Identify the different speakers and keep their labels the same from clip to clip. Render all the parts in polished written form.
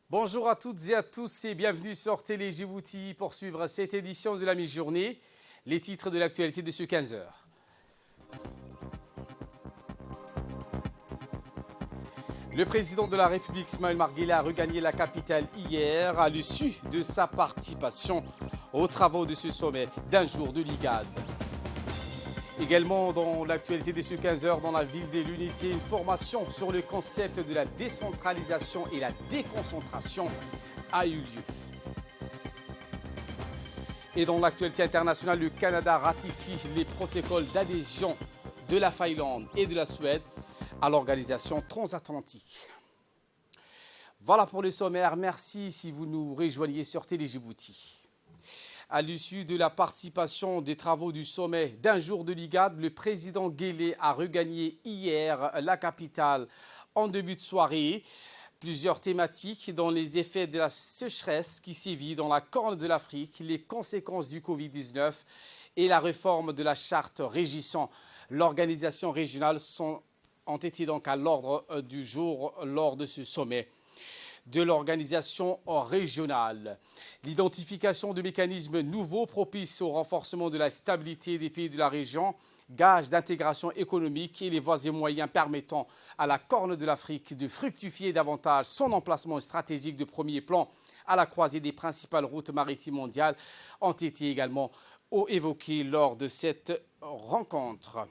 Speaker 1: Bonjour à toutes et à tous et bienvenue sur Télé Djibouti pour suivre cette édition de la mi-journée. Les titres de l'actualité de ce 15h. Le président de la République, Ismaël Marguerite, a regagné la capitale hier à l'issue de sa participation aux travaux de ce sommet d'un jour de l'IGAD. Également dans l'actualité de ce 15h, dans la ville de l'Unité, une formation sur le concept de la décentralisation et la déconcentration a eu lieu. Et dans l'actualité internationale, le Canada ratifie les protocoles d'adhésion de la Finlande et de la Suède à l'organisation transatlantique. Voilà pour le sommaire. Merci si vous nous rejoignez sur Télé Djibouti. À l'issue de la participation des travaux du sommet d'un jour de l'IGAD, le président Guelleh a regagné hier la capitale en début de soirée. Plusieurs thématiques dont les effets de la sécheresse qui sévit dans la Corne de l'Afrique, les conséquences du Covid-19 et la réforme de la charte régissant l'organisation régionale ont été donc à l'ordre du jour lors de ce sommet de l'organisation régionale. L'identification de mécanismes nouveaux propices au renforcement de la stabilité des pays de la région, gage d'intégration économique et les voies et moyens permettant à la Corne de l'Afrique de fructifier davantage son emplacement stratégique de premier plan à la croisée des principales routes maritimes mondiales ont été également évoqués lors de cette rencontre.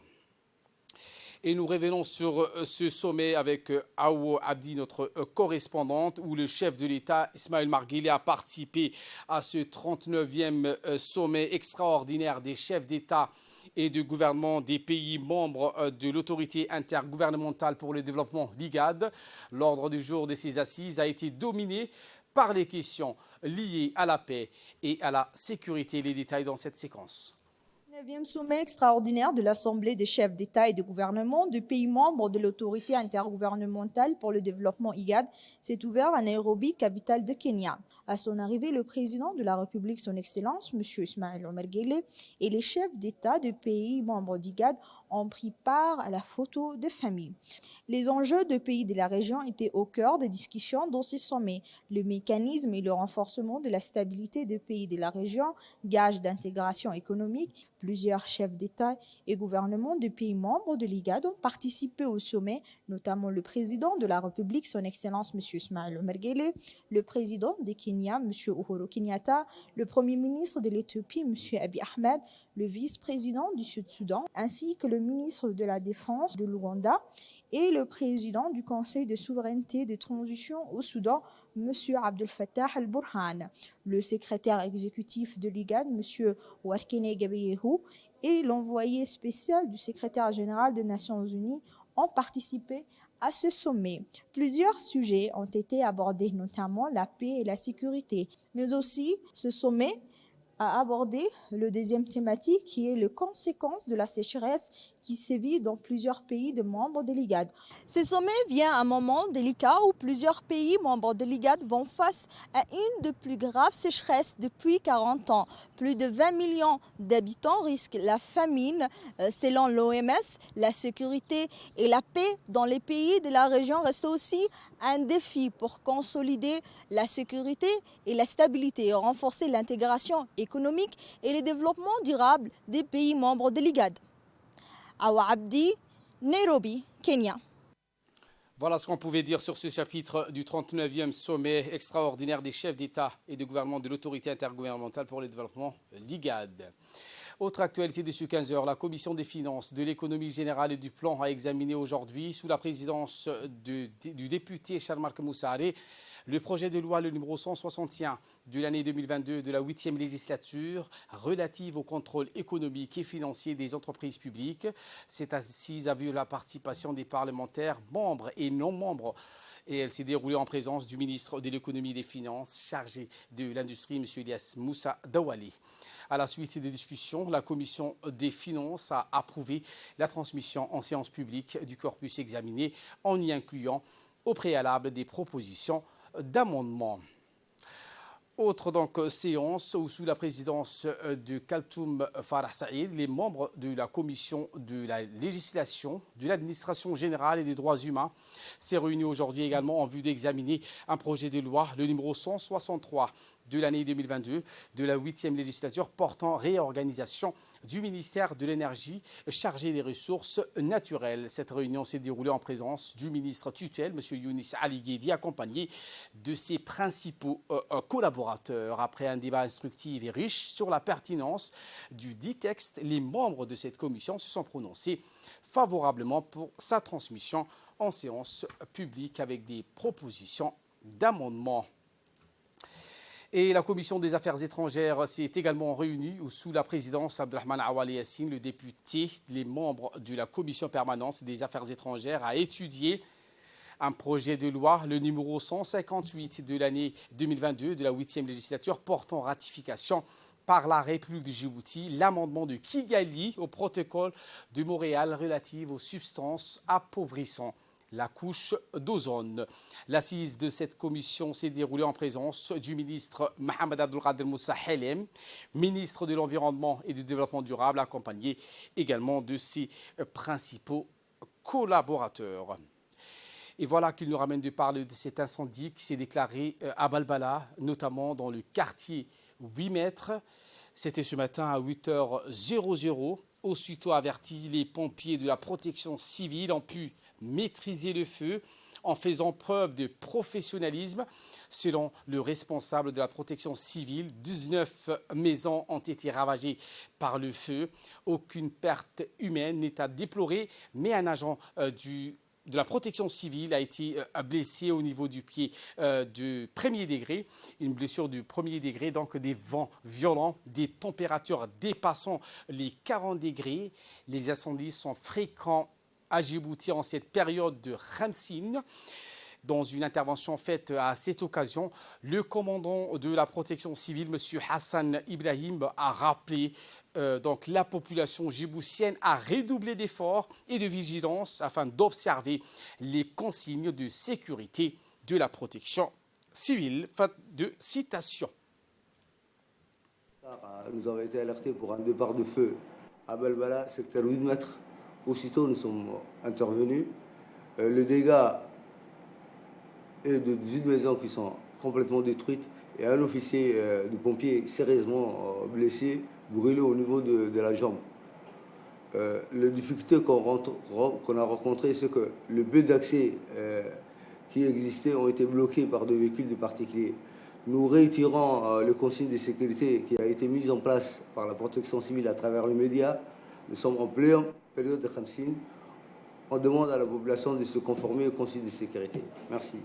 Speaker 1: Et nous revenons sur ce sommet avec Awo Abdi, notre correspondante, où le chef de l'État, Ismaël Marguerite, a participé à ce 39e sommet extraordinaire des chefs d'État et de gouvernement des pays membres de l'autorité intergouvernementale pour le développement, l'IGAD. L'ordre du jour de ces assises a été dominé par les questions liées à la paix et à la sécurité. Les détails dans cette séquence.
Speaker 2: 9e sommet extraordinaire de l'Assemblée des chefs d'État et de gouvernement de pays membres de l'autorité intergouvernementale pour le développement IGAD s'est ouvert à Nairobi, capitale de Kenya. À son arrivée, le président de la République, son Excellence, M. Ismaël Omar Guelleh, et les chefs d'État de pays membres d'IGAD ont pris part à la photo de famille. Les enjeux de pays de la région étaient au cœur des discussions dans ces sommets. Le mécanisme et le renforcement de la stabilité des pays de la région, gage d'intégration économique. Plusieurs chefs d'État et gouvernements de pays membres de l'IGAD ont participé au sommet, notamment le président de la République, son Excellence M. Ismaël Omar Guelleh, le président de Kenya, M. Uhuru Kenyatta, le premier ministre de l'Éthiopie, M. Abiy Ahmed, le vice-président du Sud-Soudan, ainsi que le ministre de la Défense de l'Ouganda et le président du Conseil de souveraineté de transition au Soudan, M. Abdel Fattah al-Burhan, le secrétaire exécutif de l'IGAD, M. Warkene Gabrielou, et l'envoyé spécial du secrétaire général des Nations Unies ont participé à ce sommet. Plusieurs sujets ont été abordés, notamment la paix et la sécurité, mais aussi ce sommet a abordé le deuxième thématique qui est les conséquences de la sécheresse qui sévit dans plusieurs pays de membres de l'IGAD. Ce sommet vient à un moment délicat où plusieurs pays membres de l'IGAD vont face à une des plus graves sécheresses depuis 40 ans. Plus de 20 millions d'habitants risquent la famine. Selon l'OMS, la sécurité et la paix dans les pays de la région restent aussi un défi pour consolider la sécurité et la stabilité et renforcer l'intégration économique et le développement durable des pays membres de l'IGAD. Awa Abdi, Nairobi, Kenya.
Speaker 1: Voilà ce qu'on pouvait dire sur ce chapitre du 39e sommet extraordinaire des chefs d'État et de gouvernement de l'autorité intergouvernementale pour le développement, l'IGAD. Autre actualité de ce 15h, la Commission des finances, de l'économie générale et du plan a examiné aujourd'hui, sous la présidence du député Charles-Marc Moussaré, le projet de loi le numéro 161 de l'année 2022 de la 8e législature relative au contrôle économique et financier des entreprises publiques. Cette assise a vu la participation des parlementaires, membres et non membres. Et elle s'est déroulée en présence du ministre de l'économie et des finances chargé de l'industrie, M. Ilyas Moussa Dawali. À la suite des discussions, la Commission des finances a approuvé la transmission en séance publique du corpus examiné en y incluant au préalable des propositions d'amendement. Autre donc séance où sous la présidence de Kaltoum Farah Saïd, les membres de la commission de la législation, de l'administration générale et des droits humains s'est réunis aujourd'hui également en vue d'examiner un projet de loi, le numéro 163 de l'année 2022 de la 8e législature portant réorganisation du ministère de l'Énergie chargé des ressources naturelles. Cette réunion s'est déroulée en présence du ministre tutelle, M. Younis Ali Guedi, accompagné de ses principaux collaborateurs. Après un débat instructif et riche sur la pertinence du dit texte, les membres de cette commission se sont prononcés favorablement pour sa transmission en séance publique avec des propositions d'amendement. Et la commission des affaires étrangères s'est également réunie sous la présidence d'Abdelrahman Awali Yassine, le député, les membres de la commission permanente des affaires étrangères, a étudié un projet de loi, le numéro 158 de l'année 2022 de la 8e législature portant ratification par la République de Djibouti l'amendement de Kigali au protocole de Montréal relatif aux substances appauvrissant la couche d'ozone. L'assise de cette commission s'est déroulée en présence du ministre Mohamed Abdelkader Moussa Helem, ministre de l'Environnement et du Développement durable, accompagné également de ses principaux collaborateurs. Et voilà qu'il nous ramène de parler de cet incendie qui s'est déclaré à Balbala, notamment dans le quartier 8 mètres. C'était ce matin à 8h00. Aussitôt avertis, les pompiers de la protection civile ont pu maîtriser le feu en faisant preuve de professionnalisme. Selon le responsable de la protection civile, 19 maisons ont été ravagées par le feu. Aucune perte humaine n'est à déplorer, mais un agent de la protection civile a été blessé au niveau du pied du premier degré. Une blessure du premier degré, donc des vents violents, des températures dépassant les 40 degrés. Les incendies sont fréquents à Djibouti en cette période de Khamsin. Dans une intervention faite à cette occasion, le commandant de la protection civile, M. Hassan Ibrahim, a rappelé donc la population djiboutienne à redoubler d'efforts et de vigilance afin d'observer les consignes de sécurité de la protection civile. Fin de citation.
Speaker 3: Nous avons été alertés pour un départ de feu à Balbala, secteur 8 mètres. Aussitôt, nous sommes intervenus. Le dégât est de 18 maisons qui sont complètement détruites et un officier de pompiers sérieusement blessé, brûlé au niveau de la jambe. Les difficultés qu'on a rencontrées, c'est que le but d'accès qui existait ont été bloqués par des véhicules de particuliers. Nous réitérons le consigne de sécurité qui a été mis en place par la protection civile à travers les médias. Nous sommes en pleine période de Khamsin. On demande à la population de se conformer au consigne de sécurité. Merci.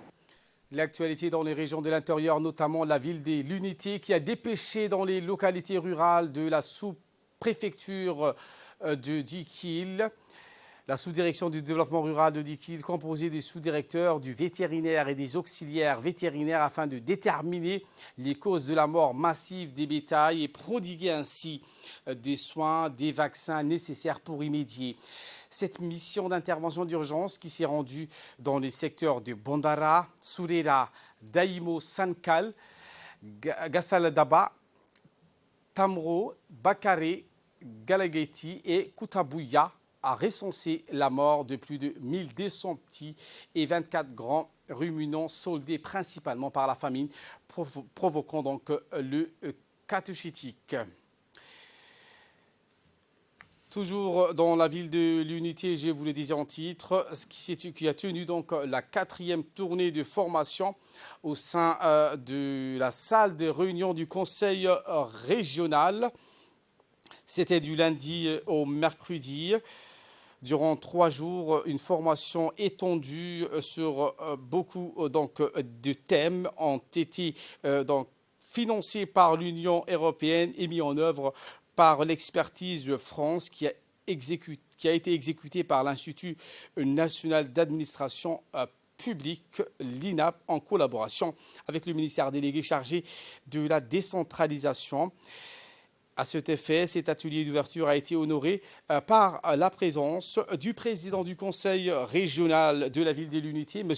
Speaker 1: L'actualité dans les régions de l'intérieur, notamment la ville de l'Unité, qui a dépêché dans les localités rurales de la sous-préfecture de Dikil. La sous-direction du développement rural de Dikil, composée des sous-directeurs, du vétérinaire et des auxiliaires vétérinaires afin de déterminer les causes de la mort massive des bétails et prodiguer ainsi des soins, des vaccins nécessaires pour y remédier. Cette mission d'intervention d'urgence qui s'est rendue dans les secteurs de Bondara, Sourera, Daïmo, Sankal, Gassaladaba, Tamro, Bakare, Galageti et Koutabouya a recensé la mort de plus de 1200 petits et 24 grands ruminants soldés principalement par la famine, provoquant donc le catuchitique. Toujours dans la ville de l'Unité, je vous le disais en titre, qui a tenu donc la 4e tournée de formation au sein de la salle de réunion du conseil régional. C'était du lundi au mercredi. Durant 3 jours, une formation étendue sur beaucoup de thèmes ont été financés par l'Union européenne et mis en œuvre par l'expertise France qui a été exécutée par l'Institut national d'administration publique, l'INAP, en collaboration avec le ministère délégué chargé de la décentralisation. À cet effet, cet atelier d'ouverture a été honoré par la présence du président du conseil régional de la ville de l'Unité, M.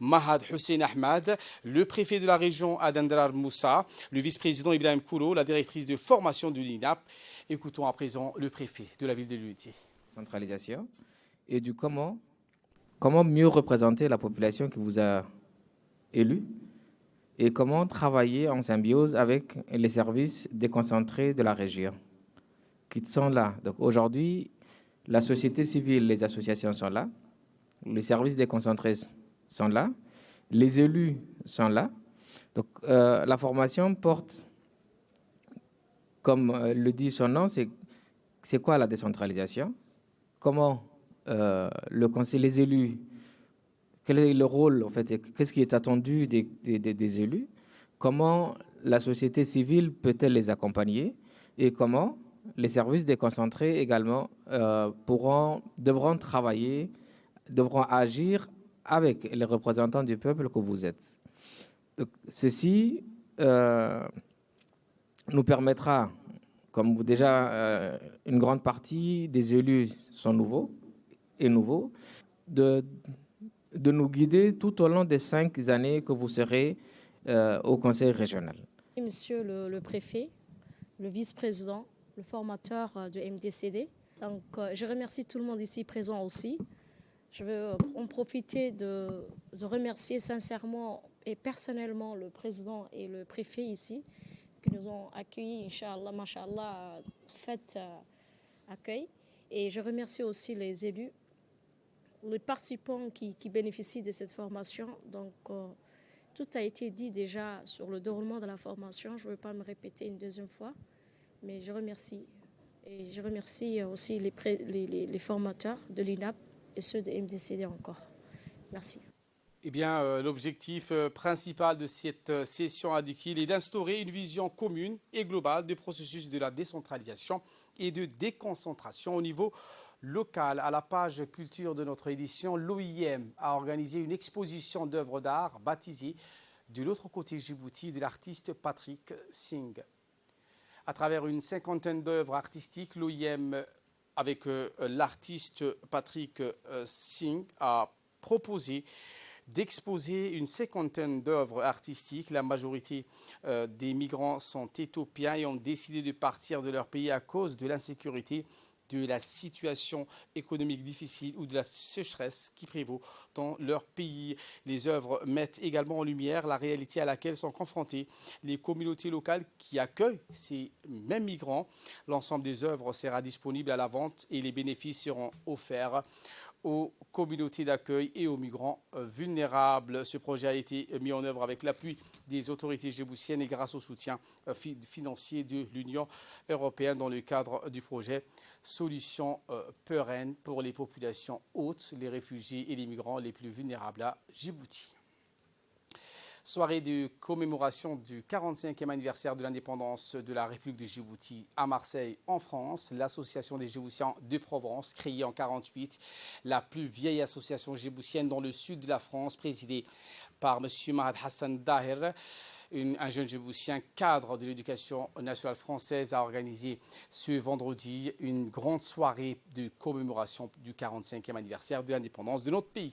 Speaker 1: Mahad Hussein Ahmad, le préfet de la région Adendrar Moussa, le vice-président Ibrahim Kouro, la directrice de formation de l'INAP. Écoutons à présent le préfet de la ville de l'Unité.
Speaker 4: Centralisation et du comment mieux représenter la population qui vous a élu et comment travailler en symbiose avec les services déconcentrés de la région qui sont là. Donc aujourd'hui, la société civile, les associations sont là, les services déconcentrés sont là, les élus sont là. Donc la formation porte, comme le dit son nom, c'est quoi la décentralisation? Comment le conseil, les élus, quel est le rôle, en fait, qu'est-ce qui est attendu des élus? Comment la société civile peut-elle les accompagner? Et comment les services déconcentrés également devront travailler, devront agir avec les représentants du peuple que vous êtes. Donc, ceci nous permettra, comme déjà une grande partie des élus sont nouveaux, de nous guider tout au long des 5 années que vous serez au conseil régional.
Speaker 5: Monsieur le préfet, le vice-président, le formateur du MDCD. Donc, je remercie tout le monde ici présent aussi. Je veux en profiter de remercier sincèrement et personnellement le président et le préfet ici qui nous ont accueillis, Inch'Allah, Masha'Allah, fait accueil. Et je remercie aussi les élus, les participants qui bénéficient de cette formation. Donc, tout a été dit déjà sur le déroulement de la formation. Je ne veux pas me répéter une deuxième fois, mais je remercie. Et je remercie aussi les formateurs de l'INAP et ceux de MDCD encore. Merci.
Speaker 1: Eh bien, l'objectif principal de cette session ADIKIL est d'instaurer une vision commune et globale du processus de la décentralisation et de déconcentration au niveau local. À la page culture de notre édition, l'OIM a organisé une exposition d'œuvres d'art baptisée de l'autre côté Djibouti de l'artiste Patrick Singh. À travers une 50aine d'œuvres artistiques, l'OIM, avec l'artiste Patrick Singh, a proposé d'exposer une 50aine d'œuvres artistiques. La majorité des migrants sont éthiopiens et ont décidé de partir de leur pays à cause de l'insécurité, de la situation économique difficile ou de la sécheresse qui prévaut dans leur pays. Les œuvres mettent également en lumière la réalité à laquelle sont confrontées les communautés locales qui accueillent ces mêmes migrants. L'ensemble des œuvres sera disponible à la vente et les bénéfices seront offerts aux communautés d'accueil et aux migrants vulnérables. Ce projet a été mis en œuvre avec l'appui des autorités djiboutiennes et grâce au soutien financier de l'Union européenne dans le cadre du projet Solutions pérennes pour les populations hautes, les réfugiés et les migrants les plus vulnérables à Djibouti. Soirée de commémoration du 45e anniversaire de l'indépendance de la République de Djibouti à Marseille, en France. L'Association des Djiboutiens de Provence, créée en 1948, la plus vieille association djiboutienne dans le sud de la France, présidée par M. Mahad Hassan Dahir, un jeune djiboutien cadre de l'éducation nationale française, a organisé ce vendredi une grande soirée de commémoration du 45e anniversaire de l'indépendance de notre pays.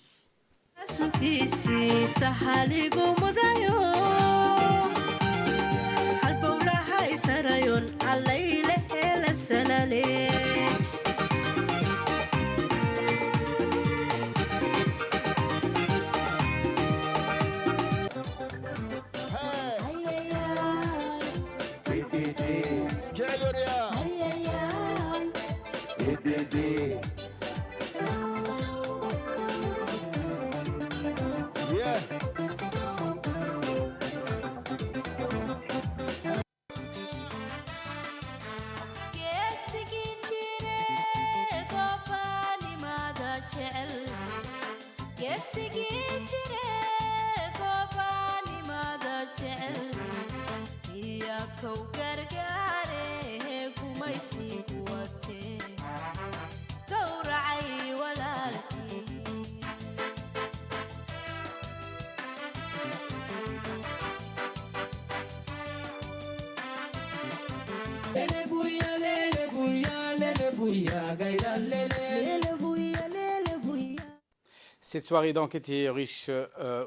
Speaker 1: Cette soirée donc était riche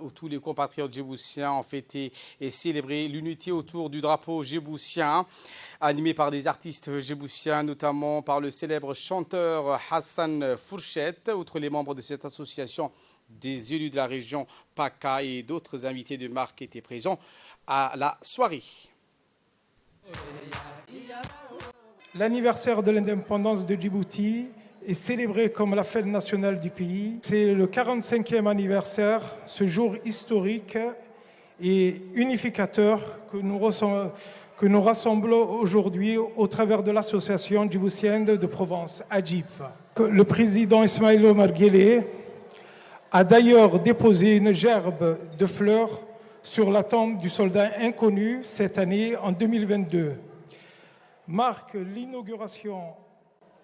Speaker 1: où tous les compatriotes djiboutiens ont fêté et célébré l'unité autour du drapeau djiboutien, animé par des artistes djiboutiens, notamment par le célèbre chanteur Hassan Fourchette. Outre les membres de cette association, des élus de la région PACA et d'autres invités de marque étaient présents à la soirée.
Speaker 6: L'anniversaire de l'indépendance de Djibouti est célébré comme la fête nationale du pays. C'est le 45e anniversaire, ce jour historique et unificateur que nous rassemblons aujourd'hui au travers de l'association djiboutienne de Provence, ADJIP. Le président Ismaïla Omar Guelleh a d'ailleurs déposé une gerbe de fleurs sur la tombe du soldat inconnu cette année, en 2022. Marque l'inauguration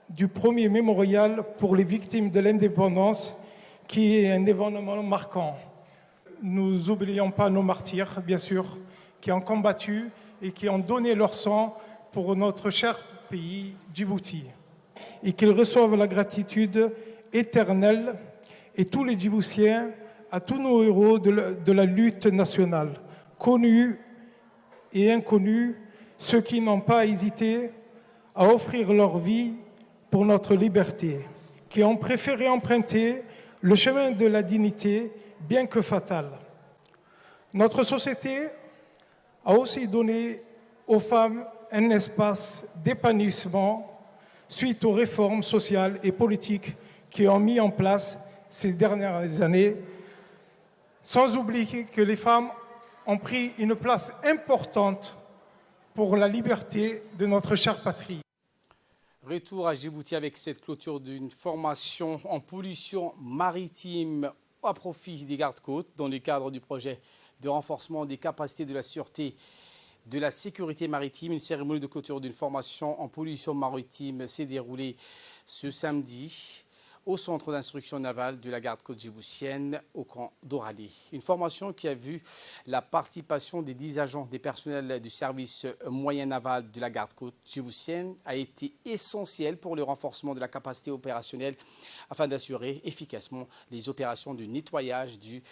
Speaker 6: du premier mémorial pour les victimes de l'indépendance, qui est un événement marquant. Nous n'oublions pas nos martyrs, bien sûr, qui ont combattu et qui ont donné leur sang pour notre cher pays, Djibouti. Et qu'ils reçoivent la gratitude éternelle, et tous les Djiboutiens, à tous nos héros de la lutte nationale, connus et inconnus, ceux qui n'ont pas hésité à offrir leur vie pour notre liberté, qui ont préféré emprunter le chemin de la dignité, bien que fatal. Notre société a aussi donné aux femmes un espace d'épanouissement suite aux réformes sociales et politiques qui ont mis en place ces dernières années, sans oublier que les femmes ont pris une place importante pour la liberté de notre chère patrie.
Speaker 1: Retour à Djibouti avec cette clôture d'une formation en pollution maritime à profit des gardes-côtes dans le cadre du projet de renforcement des capacités de la sûreté de la sécurité maritime. Une cérémonie de clôture d'une formation en pollution maritime s'est déroulée ce samedi au centre d'instruction navale de la garde-côte djiboutienne au camp d'Oralé. Une formation qui a vu la participation des 10 agents des personnels du service moyen naval de la garde-côte djiboutienne a été essentielle pour le renforcement de la capacité opérationnelle afin d'assurer efficacement les opérations de nettoyage dues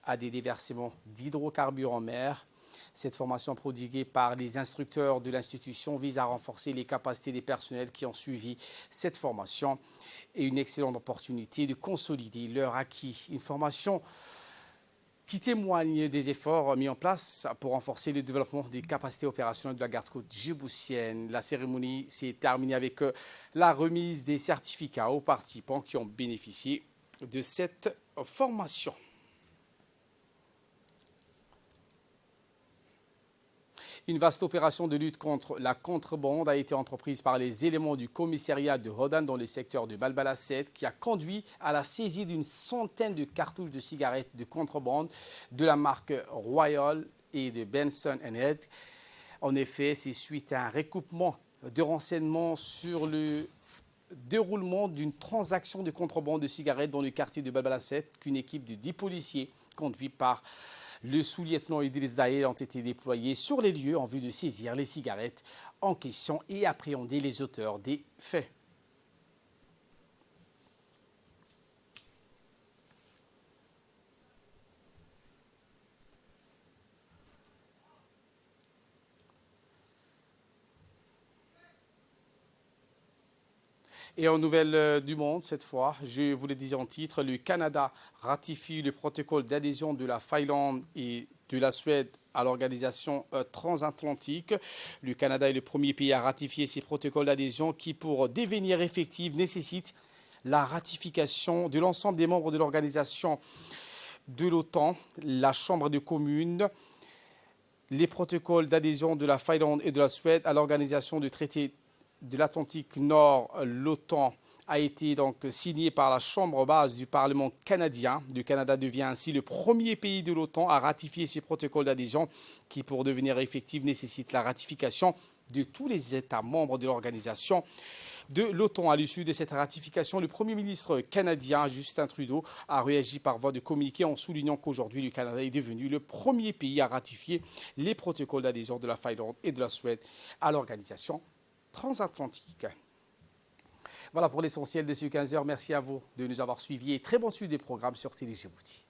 Speaker 1: à des déversements d'hydrocarbures en mer. Cette formation prodiguée par les instructeurs de l'institution vise à renforcer les capacités des personnels qui ont suivi cette formation et une excellente opportunité de consolider leur acquis. Une formation qui témoigne des efforts mis en place pour renforcer le développement des capacités opérationnelles de la garde-côte djiboutienne. La cérémonie s'est terminée avec la remise des certificats aux participants qui ont bénéficié de cette formation. Une vaste opération de lutte contre la contrebande a été entreprise par les éléments du commissariat de Hodan dans le secteur de Balbala 7 qui a conduit à la saisie d'une centaine de cartouches de cigarettes de contrebande de la marque Royal et de Benson & Head. En effet, c'est suite à un recoupement de renseignements sur le déroulement d'une transaction de contrebande de cigarettes dans le quartier de Balbala 7 qu'une équipe de 10 policiers conduite par le sous-lieutenant Idriss Daïl ont été déployés sur les lieux en vue de saisir les cigarettes en question et appréhender les auteurs des faits. Et en nouvelle du monde, cette fois, je vous le disais en titre, le Canada ratifie le protocole d'adhésion de la Finlande et de la Suède à l'organisation transatlantique. Le Canada est le premier pays à ratifier ces protocoles d'adhésion qui, pour devenir effectifs, nécessitent la ratification de l'ensemble des membres de l'organisation de l'OTAN, la Chambre des communes. Les protocoles d'adhésion de la Finlande et de la Suède à l'organisation du traité de l'Atlantique Nord, l'OTAN, a été donc signé par la Chambre basse du Parlement canadien. Le Canada devient ainsi le premier pays de l'OTAN à ratifier ce protocole d'adhésion qui, pour devenir effectif, nécessite la ratification de tous les États membres de l'organisation de l'OTAN. À l'issue de cette ratification, le Premier ministre canadien Justin Trudeau a réagi par voie de communiqué en soulignant qu'aujourd'hui, le Canada est devenu le premier pays à ratifier les protocoles d'adhésion de la Finlande et de la Suède à l'organisation transatlantique. Voilà pour l'essentiel de ce 15h. Merci à vous de nous avoir suivis et très bon suivi des programmes sur Télé Djibouti.